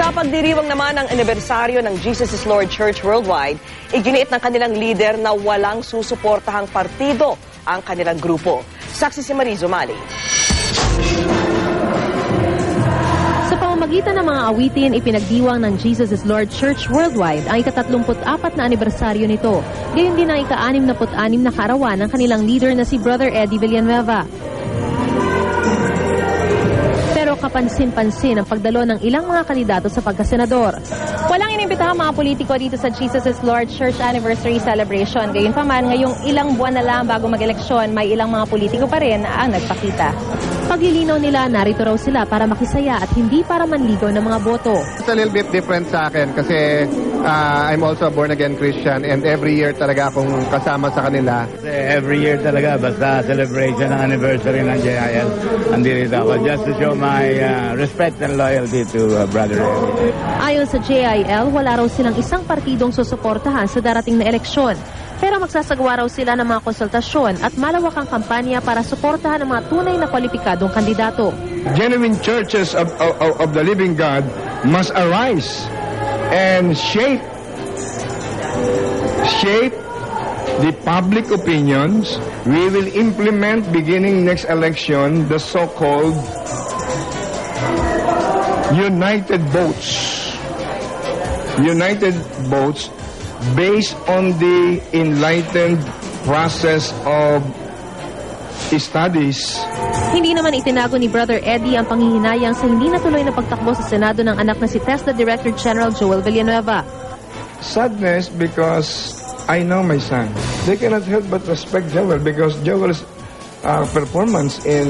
Sa pagdiriwang naman ng anibersaryo ng Jesus is Lord Church Worldwide, iginiit ng kanilang leader na walang susuportahang partido ang kanilang grupo. Saksi si Marizo Mali. Sa pamamagitan ng mga awitin, ipinagdiwang ng Jesus is Lord Church Worldwide ang ika-34 na anibersaryo nito. Gayon din ang ika-66 na kaarawan ng kanilang leader na si Brother Eddie Villanueva. Pero kapansin-pansin ang pagdalo ng ilang mga kandidato sa pagkasenador. Walang inimbitahang mga politiko dito sa Jesus is Lord Church Anniversary Celebration. Gayunpaman, ngayong ilang buwan na lang bago mag-eleksyon, may ilang mga politiko pa rin ang nagpakita. Paglilinaw nila, narito raw sila para makisaya at hindi para manligaw ng mga boto. It's a little bit different sa akin kasi I'm also a born-again Christian and every year talaga akong kasama sa kanila. Every year talaga, basta celebration ng anniversary ng JIL, andito ako just to show my respect and loyalty to Brother Eddie. Ayon sa JIL, wala raw silang isang partidong susuportahan sa darating na eleksyon. Pero magsasagawa raw sila ng mga konsultasyon at malawakang kampanya para suportahan ang mga tunay na kwalipikadong kandidato. Genuine churches of the living God must arise and shape the public opinions. We will implement beginning next election the so-called united votes based on the enlightened process of studies. Hindi naman itinago ni Brother Eddie ang panghihinayang sa hindi natuloy na pagtakbo sa Senado ng anak na si TESDA Director General Joel Villanueva. Sadness because I know my son. They cannot help but respect Joel because Joel's performance in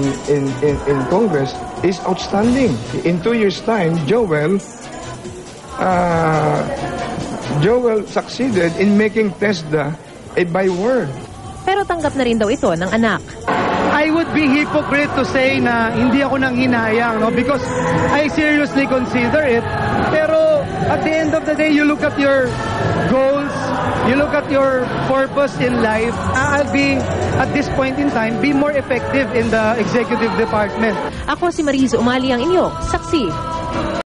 Congress is outstanding. In 2 years' time, Joel succeeded in making TESDA a byword. Pero tanggap na rin daw ito ng anak. I would be hypocrite to say na hindi ako nang hinayang, no? Because I seriously consider it. Pero at the end of the day, you look at your goals, you look at your purpose in life. I'll be, at this point in time, be more effective in the executive department. Ako si Marizo Umali ang inyong saksi.